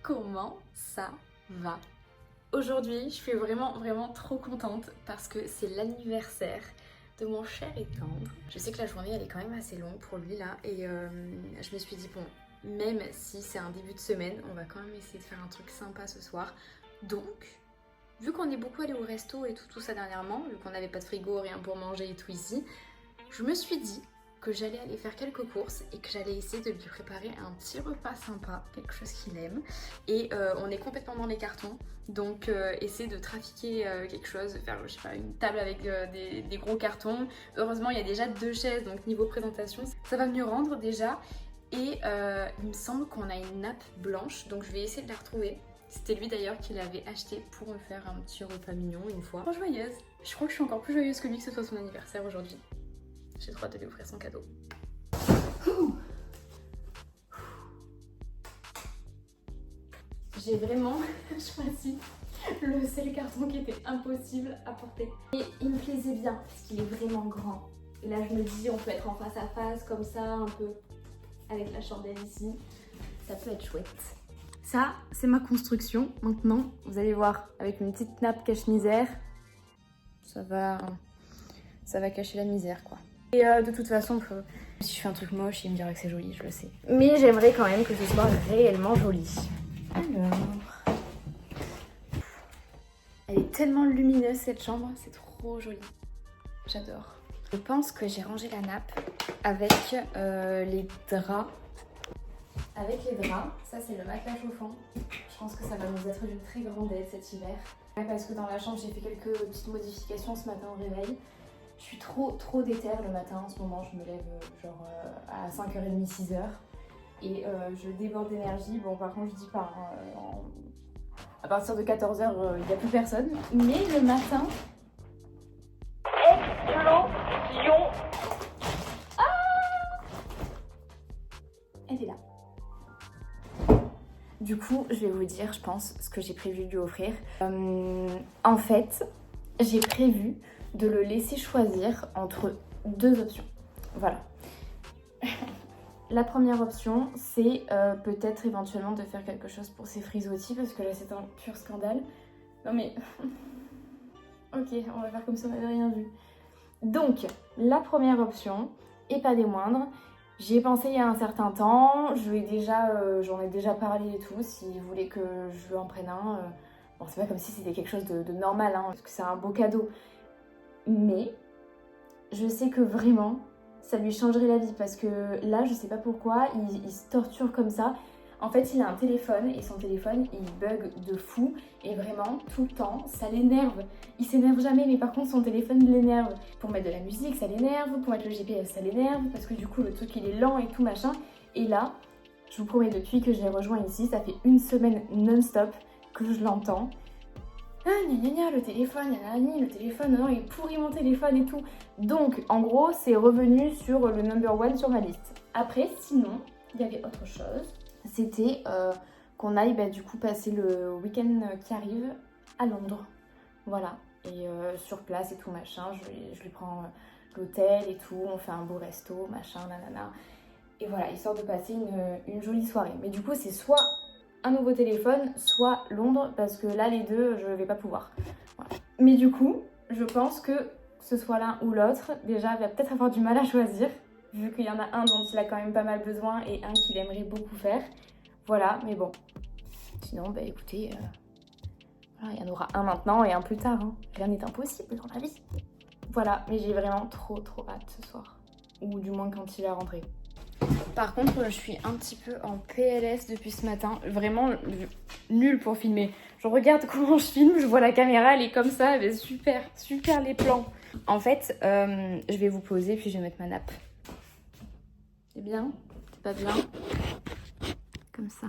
Comment ça va? Aujourd'hui, je suis vraiment trop contente parce que c'est l'anniversaire de mon cher et tendre. Je sais que la journée elle est quand même assez longue pour lui là et je me suis dit bon, même si c'est un début de semaine, on va quand même essayer de faire un truc sympa ce soir. Donc, vu qu'on est beaucoup allé au resto et tout ça dernièrement, vu qu'on n'avait pas de frigo, rien pour manger et tout ici, je me suis dit que j'allais aller faire quelques courses et que j'allais essayer de lui préparer un petit repas sympa, quelque chose qu'il aime. Et on est complètement dans les cartons, donc essayer de trafiquer quelque chose, faire je sais pas, une table avec des gros cartons. Heureusement il y a déjà 2 chaises, donc niveau présentation ça va mieux rendre déjà. Et il me semble qu'on a une nappe blanche, donc je vais essayer de la retrouver. C'était lui d'ailleurs qui l'avait acheté pour me faire un petit repas mignon une fois. Trop joyeuse. Je crois que je suis encore plus joyeuse que lui que ce soit son anniversaire aujourd'hui. J'ai le droit de lui offrir son cadeau. J'ai vraiment choisi le seul carton qui était impossible à porter. Et il me plaisait bien parce qu'il est vraiment grand. Et là je me dis on peut être en face à face comme ça un peu avec la chandelle ici. Ça peut être chouette. Ça c'est ma construction. Maintenant vous allez voir avec une petite nappe cache-misère. Ça va cacher la misère quoi. Et de toute façon, si je fais un truc moche, il me dira que c'est joli, je le sais. Mais j'aimerais quand même que ce soit réellement joli. Alors... Elle est tellement lumineuse cette chambre, c'est trop joli. J'adore. Je pense que j'ai rangé la nappe avec les draps. Avec les draps, ça c'est le matelas chauffant. Je pense que ça va nous être d'une très grande aide cet hiver. Parce que dans la chambre, j'ai fait quelques petites modifications ce matin au réveil. Je suis trop déter le matin en ce moment, je me lève genre à 5h30, 6h et je déborde d'énergie. Bon par contre je dis pas, hein, à partir de 14h il n'y a plus personne, mais le matin... Explosion. Elle est là. Du coup je vais vous dire je pense ce que j'ai prévu de lui offrir. En fait j'ai prévu de le laisser choisir entre 2 options. Voilà. La première option, c'est peut-être éventuellement de faire quelque chose pour ses frisottis, parce que là c'est un pur scandale. Non mais... ok, on va faire comme si on n'avait rien vu. Donc, la première option, et pas des moindres, j'y ai pensé il y a un certain temps, j'en ai déjà parlé et tout, s'il voulait que je lui en prenne un. Bon, c'est pas comme si c'était quelque chose de normal, hein, parce que c'est un beau cadeau. Mais je sais que vraiment ça lui changerait la vie parce que là je sais pas pourquoi il se torture comme ça. En fait il a un téléphone et son téléphone il bug de fou et vraiment tout le temps ça l'énerve. Il s'énerve jamais mais par contre son téléphone l'énerve. Pour mettre de la musique ça l'énerve, pour mettre le GPS ça l'énerve parce que du coup le truc il est lent et tout machin. Et là je vous promets depuis que je l'ai rejoint ici ça fait 1 semaine non-stop que je l'entends. Ah gna gna gna, le téléphone, le téléphone, non, il est pourri mon téléphone et tout. Donc en gros c'est revenu sur le number 1 sur ma liste. Après sinon il y avait autre chose. C'était qu'on aille du coup passer le week-end qui arrive à Londres. Voilà. Et sur place et tout machin, je lui prends l'hôtel et tout, on fait un beau resto, machin, nanana. Et voilà, histoire de passer une jolie soirée. Mais du coup c'est soit un nouveau téléphone, soit Londres, parce que là les deux je vais pas pouvoir. Voilà. Mais du coup je pense que ce soit l'un ou l'autre, déjà il va peut-être avoir du mal à choisir, vu qu'il y en a un dont il a quand même pas mal besoin et un qu'il aimerait beaucoup faire. Voilà, mais bon. Sinon écoutez, voilà, il y en aura un maintenant et un plus tard, hein. Rien n'est impossible dans la vie. Voilà, mais j'ai vraiment trop hâte ce soir. Ou du moins quand il est rentré. Par contre, je suis un petit peu en PLS depuis ce matin. Vraiment nul pour filmer. Je regarde comment je filme, je vois la caméra, elle est comme ça. Mais super les plans. En fait, je vais vous poser puis je vais mettre ma nappe. C'est bien? C'est pas bien? Comme ça.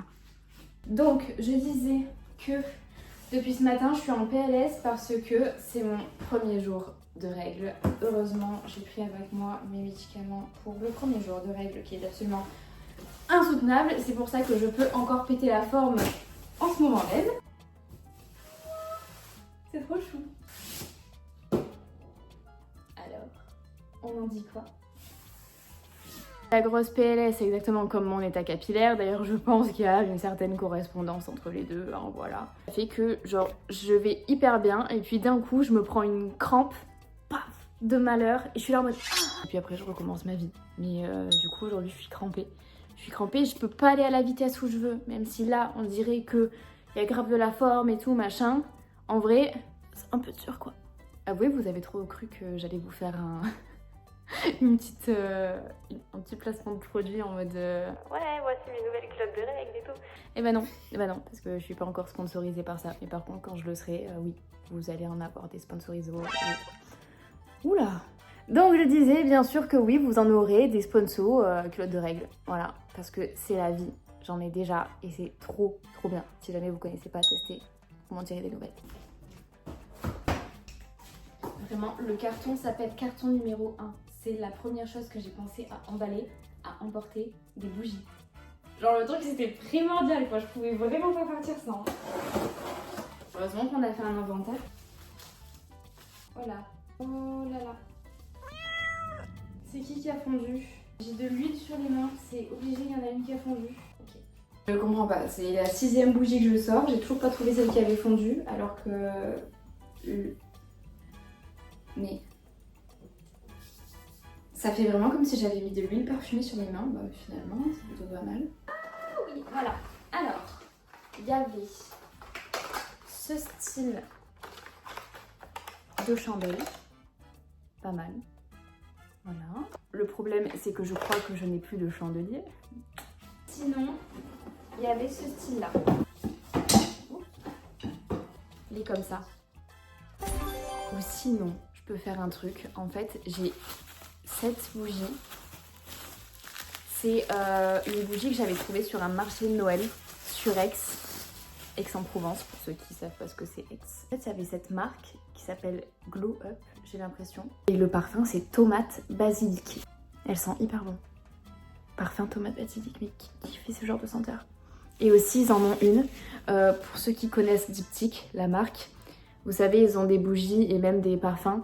Donc, je disais que depuis ce matin, je suis en PLS parce que c'est mon premier jour de règles. Heureusement, j'ai pris avec moi mes médicaments pour le premier jour de règles qui est absolument insoutenable. C'est pour ça que je peux encore péter la forme en ce moment même. C'est trop chou. Alors, on en dit quoi? La grosse PLS, c'est exactement comme mon état capillaire. D'ailleurs, je pense qu'il y a une certaine correspondance entre les deux, hein, voilà. Ça fait que, genre, je vais hyper bien et puis d'un coup, je me prends une crampe, paf, de malheur et je suis là en mode... Et puis après, je recommence ma vie. Mais du coup, aujourd'hui, je suis crampée. Je peux pas aller à la vitesse où je veux, même si là, on dirait qu'il y a grave de la forme et tout, machin. En vrai, c'est un peu dur, quoi. Avouez, vous avez trop cru que j'allais vous faire un... un petit placement de produit en mode ouais, voici mes nouvelles clottes de règles et tout. Et bah non, parce que je suis pas encore sponsorisée par ça. Mais par contre, quand je le serai, oui, vous allez en avoir des sponsorisés. Oula. Donc je disais bien sûr que oui, vous en aurez des sponsors clottes de règles. Voilà, parce que c'est la vie. J'en ai déjà et c'est trop bien. Si jamais vous connaissez pas, testez. Vous m'en direz des nouvelles. Vraiment, le carton s'appelle carton numéro 1. C'est la première chose que j'ai pensé à emballer, à emporter des bougies. Genre le truc c'était primordial quoi, je pouvais vraiment pas partir sans. Heureusement qu'on a fait un inventaire. Voilà. Oh là là. C'est qui a fondu? J'ai de l'huile sur les mains, c'est obligé, il y en a une qui a fondu. Ok. Je comprends pas, c'est la 6e bougie que je sors, j'ai toujours pas trouvé celle qui avait fondu alors que... Mais... Ça fait vraiment comme si j'avais mis de l'huile parfumée sur les mains. Bah finalement, c'est plutôt pas mal. Ah oui, voilà. Alors, il y avait ce style de chandelle. Pas mal. Voilà. Le problème, c'est que je crois que je n'ai plus de chandelier. Sinon, il y avait ce style-là. Il est comme ça. Ou sinon, je peux faire un truc. En fait, j'ai... cette bougie, c'est une bougie que j'avais trouvée sur un marché de Noël sur Aix-en-Provence, pour ceux qui savent pas ce que c'est Aix. En fait, il y avait cette marque qui s'appelle Glow Up, j'ai l'impression. Et le parfum, c'est tomate basilic. Elle sent hyper bon. Parfum tomate basilic, mais qui fait ce genre de senteur? Et aussi, ils en ont une, pour ceux qui connaissent Diptyque, la marque. Vous savez, ils ont des bougies et même des parfums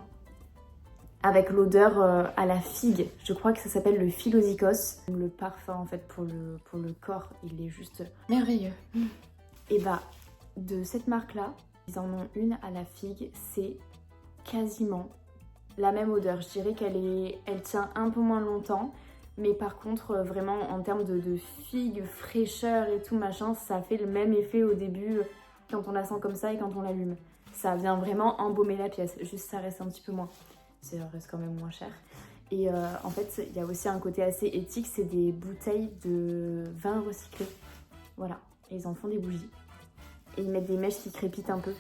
avec l'odeur à la figue. Je crois que ça s'appelle le Philosykos. Le parfum en fait pour le corps, il est juste merveilleux. Et bah de cette marque là, ils en ont une à la figue, c'est quasiment la même odeur. Je dirais elle tient un peu moins longtemps, mais par contre vraiment en termes de figue, fraîcheur et tout machin, ça fait le même effet au début quand on la sent comme ça et quand on l'allume. Ça vient vraiment embaumer la pièce, juste ça reste un petit peu moins. Ça reste quand même moins cher. Et en fait, il y a aussi un côté assez éthique, c'est des bouteilles de vin recyclé. Voilà, et ils en font des bougies. Et ils mettent des mèches qui crépitent un peu.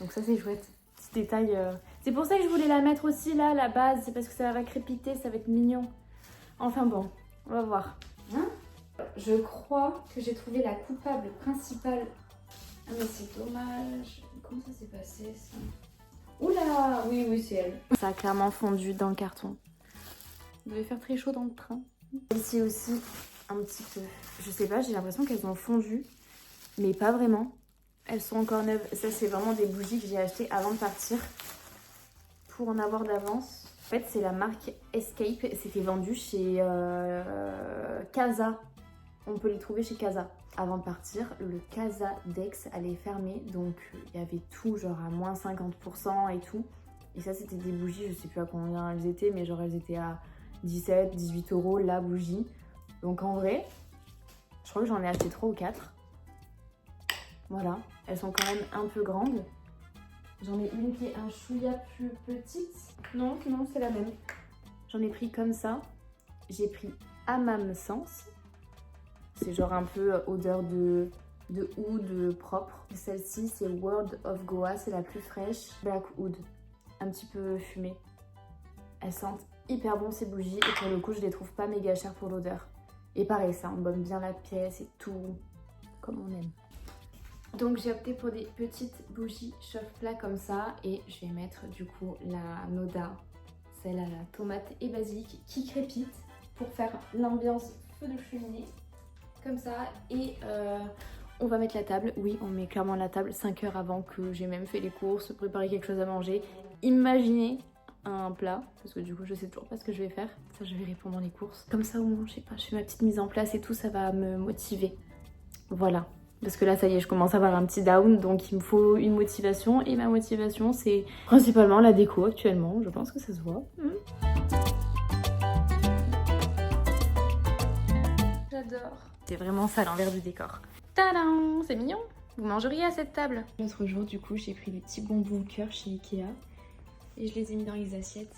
Donc ça, c'est chouette. Petit détail. C'est pour ça que je voulais la mettre aussi là, à la base. C'est parce que ça va crépiter, ça va être mignon. Enfin bon, on va voir. Hein? Je crois que j'ai trouvé la coupable principale. Ah mais c'est dommage. Comment ça s'est passé ça? Oula, oui, c'est elle. Ça a clairement fondu dans le carton. Il devait faire très chaud dans le train. Ici aussi, un petit peu. Je sais pas, j'ai l'impression qu'elles ont fondu, mais pas vraiment. Elles sont encore neuves. Ça, c'est vraiment des bougies que j'ai achetées avant de partir pour en avoir d'avance. En fait, c'est la marque Escape. C'était vendu chez Casa. On peut les trouver chez Casa. Avant de partir, le Casa d'Aix allait fermer, donc il y avait tout genre à moins 50% et tout. Et ça, c'était des bougies, je sais plus à combien elles étaient, mais genre elles étaient à 17, 18 € la bougie. Donc en vrai, je crois que j'en ai acheté 3 ou 4. Voilà, elles sont quand même un peu grandes. J'en ai une qui est un chouïa plus petite. Non, c'est la même. J'en ai pris comme ça. J'ai pris Hammam Sens. C'est genre un peu odeur de oud propre. Celle-ci, c'est World of Goa, c'est la plus fraîche. Black Oud, un petit peu fumée. Elles sentent hyper bon ces bougies et pour le coup, je les trouve pas méga chères pour l'odeur. Et pareil, ça embaume bien la pièce et tout, comme on aime. Donc j'ai opté pour des petites bougies chauffe-plat comme ça et je vais mettre du coup la Noda, celle à la tomate et basilic qui crépite pour faire l'ambiance feu de cheminée. Comme ça, et on va mettre la table. Oui, on met clairement la table 5 heures avant que j'ai même fait les courses, préparé quelque chose à manger. Imaginez un plat, parce que du coup je sais toujours pas ce que je vais faire. Ça je verrai pendant les courses. Comme ça au moins, je sais pas, je fais ma petite mise en place et tout, ça va me motiver. Voilà. Parce que là ça y est, je commence à avoir un petit down, donc il me faut une motivation. Et ma motivation c'est principalement la déco actuellement, je pense que ça se voit. J'adore. C'est vraiment ça l'envers du décor. Tadam, c'est mignon. Vous mangeriez à cette table. L'autre jour, du coup, j'ai pris des petits bonbons cœur chez Ikea et je les ai mis dans les assiettes.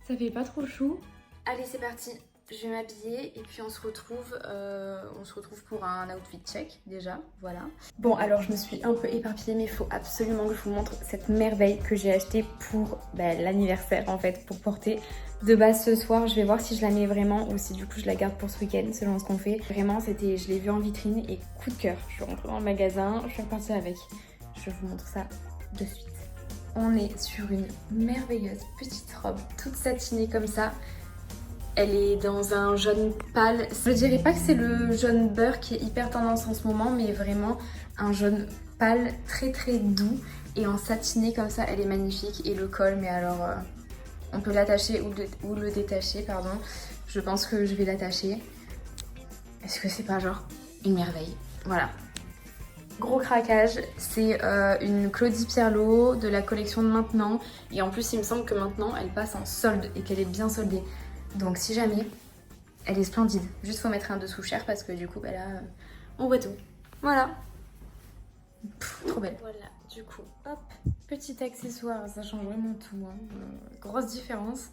Ça fait pas trop chou. Allez, c'est parti. Je vais m'habiller et puis on se retrouve pour un outfit check déjà, voilà. Bon, alors je me suis un peu éparpillée mais il faut absolument que je vous montre cette merveille que j'ai achetée pour l'anniversaire en fait, pour porter. De base ce soir, je vais voir si je la mets vraiment ou si du coup je la garde pour ce week-end selon ce qu'on fait. Vraiment, je l'ai vue en vitrine et coup de cœur. Je suis rentrée dans le magasin, je suis repartie avec. Je vous montre ça de suite. On est sur une merveilleuse petite robe toute satinée comme ça. Elle est dans un jaune pâle. Je dirais pas que c'est le jaune beurre qui est hyper tendance en ce moment, mais vraiment un jaune pâle très très doux. Et en satiné comme ça, elle est magnifique. Et le col, mais alors on peut l'attacher ou le détacher, pardon. Je pense que je vais l'attacher. Est-ce que c'est pas genre une merveille? Voilà. Gros craquage, c'est une Claudie Pierlot de la collection de maintenant. Et en plus, il me semble que maintenant, elle passe en solde et qu'elle est bien soldée. Donc si jamais, elle est splendide. Juste faut mettre un dessous cher parce que du coup, là, on voit tout. Voilà. Trop belle. Voilà, du coup, hop, petit accessoire, ça change vraiment tout. Hein. Grosse différence.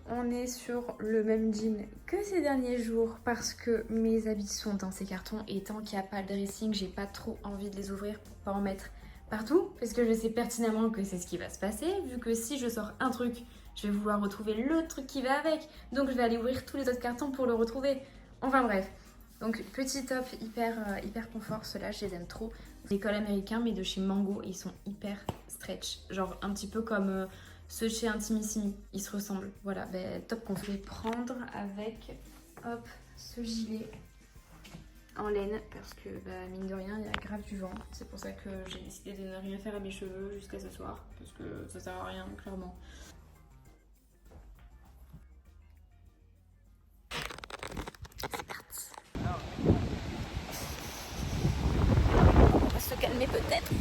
On est sur le même jean que ces derniers jours parce que mes habits sont dans ces cartons et tant qu'il n'y a pas le dressing, j'ai pas trop envie de les ouvrir pour pas en mettre partout parce que je sais pertinemment que c'est ce qui va se passer vu que si je sors un truc, je vais vouloir retrouver l'autre truc qui va avec. Donc je vais aller ouvrir tous les autres cartons pour le retrouver. Enfin bref. Donc petit top hyper confort, ceux-là je les aime trop. Les cols américains mais de chez Mango, ils sont hyper stretch. Genre un petit peu comme ceux chez Intimissimi, ils se ressemblent. Voilà, top qu'on fait prendre avec hop ce gilet en laine parce que mine de rien il y a grave du vent. C'est pour ça que j'ai décidé de ne rien faire à mes cheveux jusqu'à ce soir parce que ça sert à rien clairement. Se calmer peut-être.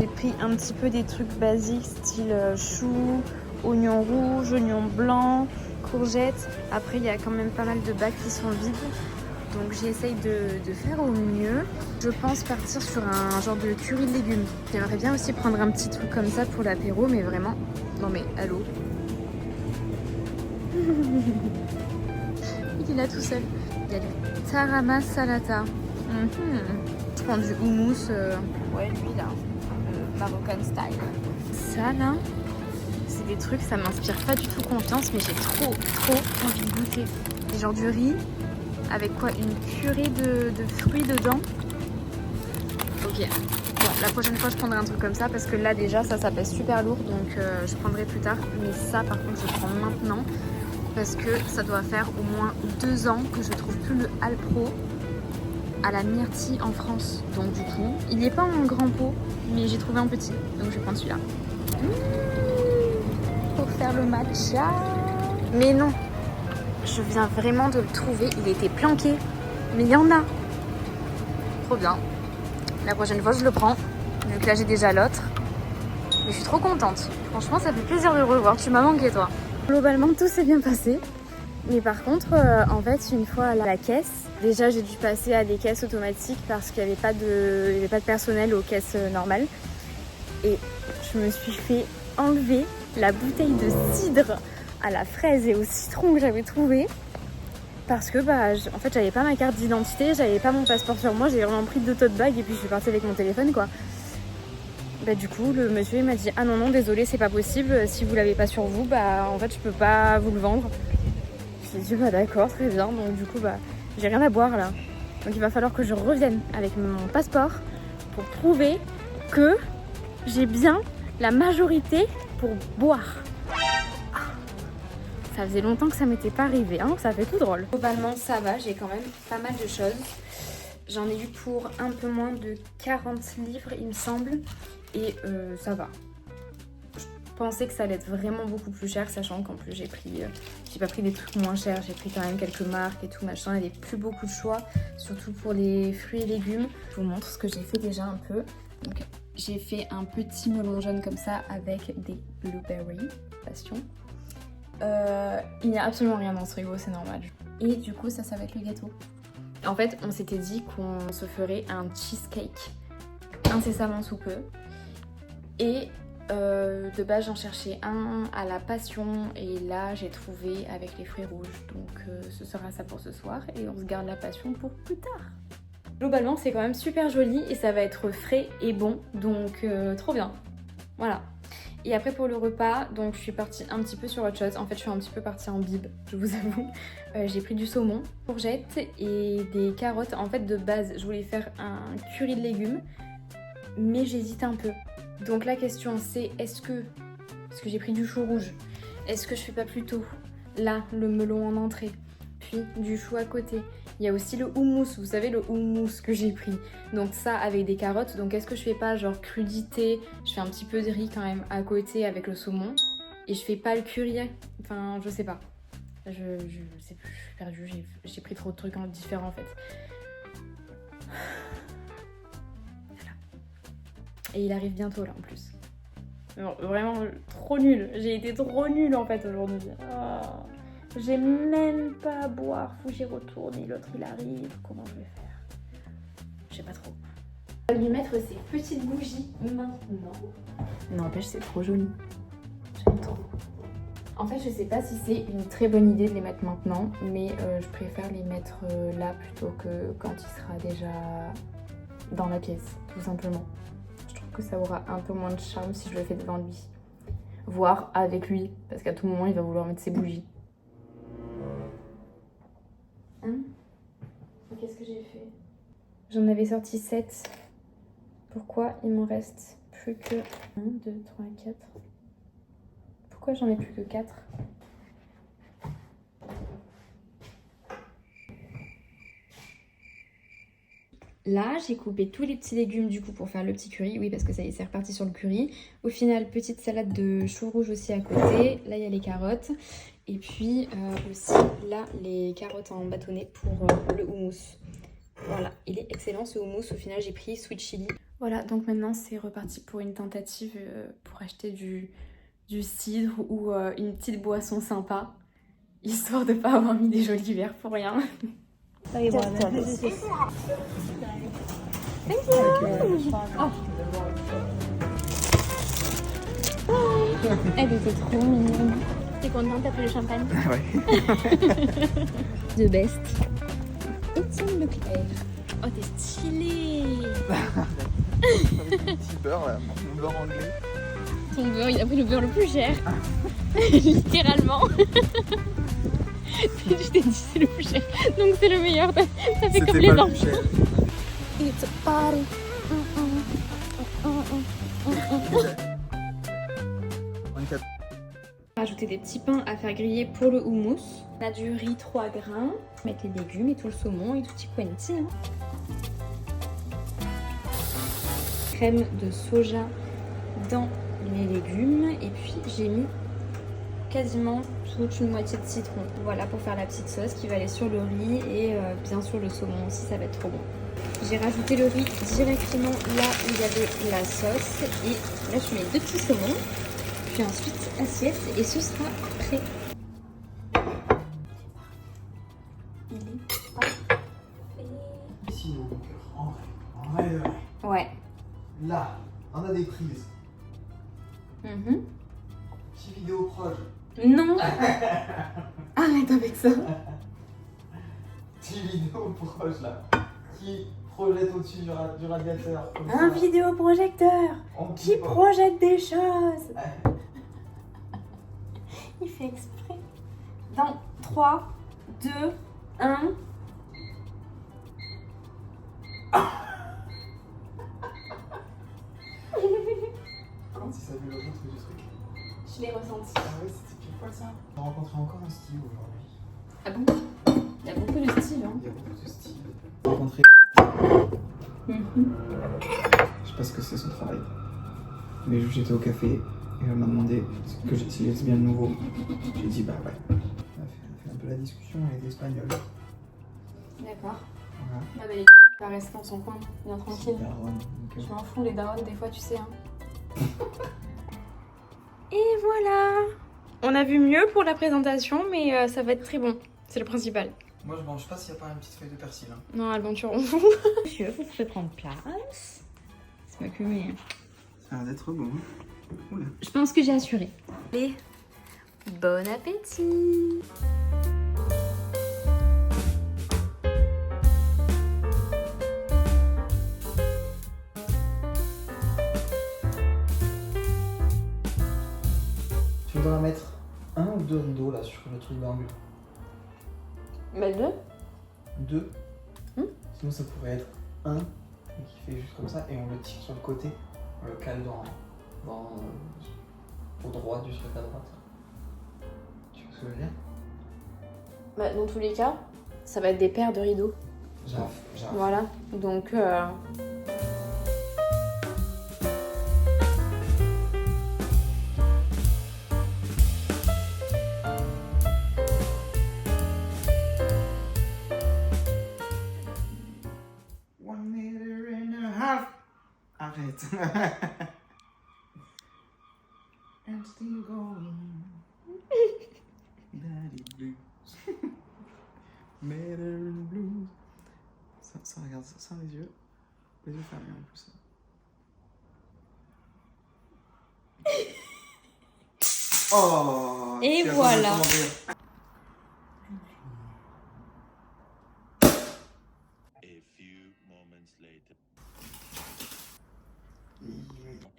J'ai pris un petit peu des trucs basiques style chou, oignon rouge, oignon blanc, courgettes. Après il y a quand même pas mal de bacs qui sont vides. Donc j'essaye de faire au mieux. Je pense partir sur un genre de curry de légumes. J'aimerais bien aussi prendre un petit truc comme ça pour l'apéro, mais vraiment... Non mais allô. Il est là tout seul. Il y a du tarama salata. Je prends du houmous, ouais lui là, Marocan style. Ça là, c'est des trucs, ça m'inspire pas du tout confiance, mais j'ai trop envie de goûter. C'est genre du riz, avec quoi, une purée de fruits dedans. Ok, bon la prochaine fois je prendrai un truc comme ça, parce que là déjà ça pèse super lourd, donc je prendrai plus tard. Mais ça par contre je prends maintenant, parce que ça doit faire au moins 2 ans que je trouve plus le Alpro à la myrtille en France. Donc du coup, il n'est pas en grand pot, mais j'ai trouvé un petit. Donc je vais prendre celui-là. Pour faire le matcha. Mais non, je viens vraiment de le trouver. Il était planqué, mais il y en a. Trop bien. La prochaine fois, je le prends. Vu que là, j'ai déjà l'autre. Mais je suis trop contente. Franchement, ça fait plaisir de le revoir. Tu m'as manqué, toi. Globalement, tout s'est bien passé. Mais par contre, en fait, une fois à la caisse, déjà j'ai dû passer à des caisses automatiques parce qu'il n'y avait pas de personnel aux caisses normales. Et je me suis fait enlever la bouteille de cidre à la fraise et au citron que j'avais trouvé. Parce que en fait j'avais pas ma carte d'identité, j'avais pas mon passeport sur moi, j'ai vraiment pris 2 tote bags et puis je suis partie avec mon téléphone quoi. Du coup le monsieur il m'a dit ah non désolé c'est pas possible, si vous l'avez pas sur vous en fait je peux pas vous le vendre. J'ai dit d'accord très bien, donc du coup j'ai rien à boire là. Donc il va falloir que je revienne avec mon passeport pour prouver que j'ai bien la majorité pour boire. Ça faisait longtemps que ça m'était pas arrivé, hein, ça fait tout drôle. Globalement ça va, j'ai quand même pas mal de choses. J'en ai eu pour un peu moins de 40 livres il me semble. Et ça va. Je pensais que ça allait être vraiment beaucoup plus cher, sachant qu'en plus j'ai pas pris des trucs moins chers, j'ai pris quand même quelques marques et tout machin, il n'y avait plus beaucoup de choix, surtout pour les fruits et légumes. Je vous montre ce que j'ai fait déjà un peu. Donc j'ai fait un petit melon jaune comme ça avec des blueberries, passion. Il n'y a absolument rien dans ce frigo, c'est normal. Et du coup ça va être le gâteau. En fait on s'était dit qu'on se ferait un cheesecake incessamment sous peu. Et de base j'en cherchais un à la passion et là j'ai trouvé avec les fruits rouges. Donc ce sera ça pour ce soir et on se garde la passion pour plus tard. Globalement c'est quand même super joli et ça va être frais et bon, donc trop bien. Voilà. Et après pour le repas, donc je suis partie un petit peu sur autre chose. En fait je suis un petit peu partie en bib, je vous avoue. J'ai pris du saumon, courgettes et des carottes. En fait de base je voulais faire un curry de légumes, mais j'hésite un peu. Donc la question c'est est-ce que, parce que j'ai pris du chou rouge, est-ce que je fais pas plutôt là le melon en entrée, puis du chou à côté. Il y a aussi le houmous, vous savez le houmous que j'ai pris, donc ça avec des carottes. Donc est-ce que je fais pas genre crudité, je fais un petit peu de riz quand même à côté avec le saumon et je fais pas le curry, enfin je sais pas. Je sais plus, je suis perdue, j'ai pris trop de trucs différents en fait. Et il arrive bientôt là en plus. Non, vraiment trop nul. J'ai été trop nulle en fait aujourd'hui. Oh, j'ai même pas à boire. Faut que j'y retourne et l'autre il arrive. Comment je vais faire? Je sais pas trop. On va lui mettre ses petites bougies maintenant. N'empêche c'est trop joli. J'aime trop. En fait je sais pas si c'est une très bonne idée de les mettre maintenant. Mais je préfère les mettre là plutôt que quand il sera déjà dans la pièce. Tout simplement. Que ça aura un peu moins de charme si je le fais devant lui, voire avec lui, parce qu'à tout moment il va vouloir mettre ses bougies. Hein? Qu'est-ce que j'ai fait? J'en avais sorti 7. Pourquoi il m'en reste plus que 1, 2, 3, 4? Pourquoi j'en ai plus que 4? Là, j'ai coupé tous les petits légumes du coup pour faire le petit curry. Oui, parce que ça y est, c'est reparti sur le curry. Au final, petite salade de chou rouge aussi à côté. Là, il y a les carottes. Et puis aussi, là, les carottes en bâtonnet pour le houmous. Voilà, il est excellent ce houmous. Au final, j'ai pris sweet chili. Voilà, donc maintenant, c'est reparti pour une tentative pour acheter du cidre ou une petite boisson sympa. Histoire de pas avoir mis des jolis verres pour rien. Thank you. Oh. Elle était trop mignonne. T'es contente, t'as pris le champagne? Ouais. The best. Étienne Leclerc. Oh, t'es stylé. Petit beurre là, mon beurre anglais. Ton beurre, il a pris le beurre le plus cher. Littéralement. Je t'ai dit c'est le plus cher, donc c'est le meilleur. Ça fait comme les enfants. It's a party. Rajouter des petits pains à faire griller pour le houmous. On a du riz 3 grains. Mettre les légumes et tout le saumon et tout petit quanti. Hein. Crème de soja dans les légumes. Et puis j'ai mis quasiment toute une moitié de citron. Voilà pour faire la petite sauce qui va aller sur le riz et bien sûr le saumon aussi, ça va être trop bon. J'ai rajouté le riz directement là où il y avait la sauce et là je mets 2 petits saumons. Puis ensuite assiette et ce sera prêt. Il est parfait. Ici mon cœur, en vrai de vrai. Ouais. Là, on a des prises. Petite vidéo proche. Non. Arrête avec ça. Petite vidéo proche là. Qui projette au-dessus du radiateur. Un vidéoprojecteur qui projette des choses. Il fait exprès. Dans 3, 2, 1. Comment si ça vu le rythme du truc? Je l'ai ressenti. Ah ouais, c'était pile poil ça. J'ai rencontré encore un Steve aujourd'hui. Ah bon? Il y a beaucoup de Steve, hein. Il y a beaucoup de Steve. J'ai rencontré. Je sais pas ce que c'est son travail. Mais j'étais au café Et elle m'a demandé que j'utilise bien le nouveau. J'ai dit bah ouais. On a fait un peu la discussion avec les Espagnols. D'accord. Voilà. Ah bah les va rester dans son coin, bien tranquille. Daronne, Je m'en fous les darons des fois tu sais hein. Et voilà. On a vu mieux pour la présentation mais ça va être très bon. C'est le principal. Moi je mange pas s'il n'y a pas une petite feuille de persil. Hein. Non Alban tu rends fou. Monsieur, vous pouvez prendre place. C'est pas que mais... Ça a l'air d'être bon. Oula. Je pense que j'ai assuré. Allez, bon appétit. Tu voudras mettre 1 ou 2 rideaux là sur le truc d'angle? Bah deux. 2. Sinon ça pourrait être 1 qui fait juste comme ça et on le tire sur le côté. On le cale au droit du truc à droite. Tu vois ce que je veux dire? Bah dans tous les cas, ça va être des paires de rideaux. J'arrive. Voilà, donc... Arrête. And still going. Daddy blues. Better blues. Ça regarde ça les yeux. Les yeux fermés en plus. Oh. Et voilà.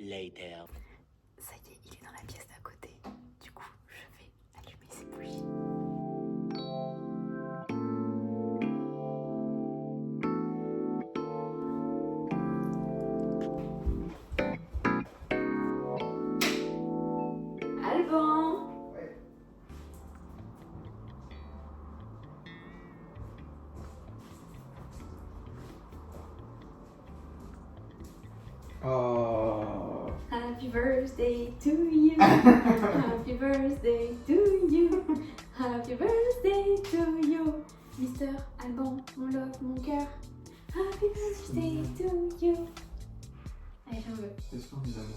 Later. Ça y est, il est dans la pièce d'à côté. Du coup, je vais allumer ses bougies. Alban! Ouais. Oh. Happy birthday to you. Happy birthday to you. Happy birthday to you. Mister Alban, mon love, mon cœur. Happy birthday to you. Allez, j'en veux. C'est formidable.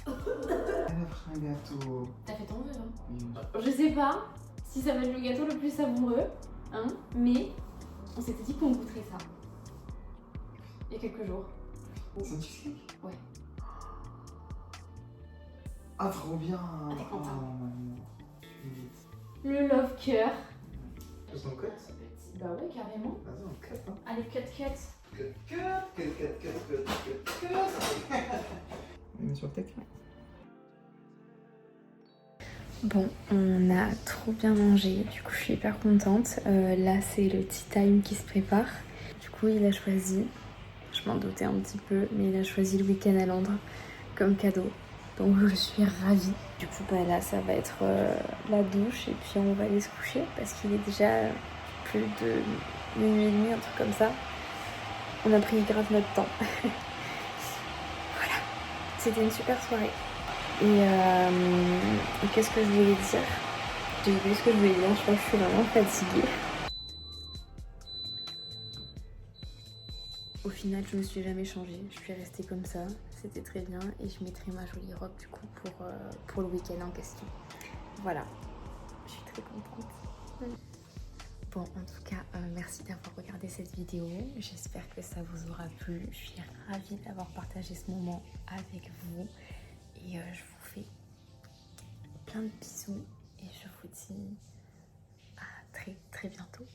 Elle a fait un gâteau. T'as fait ton vœu, non? Oui. Je sais pas si ça va être le gâteau le plus savoureux, hein, mais on s'était dit qu'on goûterait ça. Il y a quelques jours. C'est un cheesecake? Ouais. Ah, trop bien. Ah, t'es content. maman. Le love cœur. C'est ton cut? Bah ouais, carrément. Vas-y, on cut, hein. Allez, cut. Cut. On est sur le tech. Bon, on a trop bien mangé, du coup je suis hyper contente. Là c'est le tea time qui se prépare. Du coup il a choisi, je m'en doutais un petit peu, mais il a choisi le week-end à Londres comme cadeau. Donc je suis ravie. Du coup bah là ça va être la douche et puis on va aller se coucher parce qu'il est déjà plus de minuit et demi, un truc comme ça. On a pris grave notre temps. Voilà, c'était une super soirée. Et qu'est-ce que je voulais dire? J'ai oublié ce que je voulais dire, je crois que je suis vraiment fatiguée. Au final, je me suis jamais changée, je suis restée comme ça, c'était très bien et je mettrai ma jolie robe du coup pour le week-end en question. Voilà, je suis très contente. Bon, en tout cas, merci d'avoir regardé cette vidéo, j'espère que ça vous aura plu. Je suis ravie d'avoir partagé ce moment avec vous et je vous fais plein de bisous et je vous dis à très bientôt.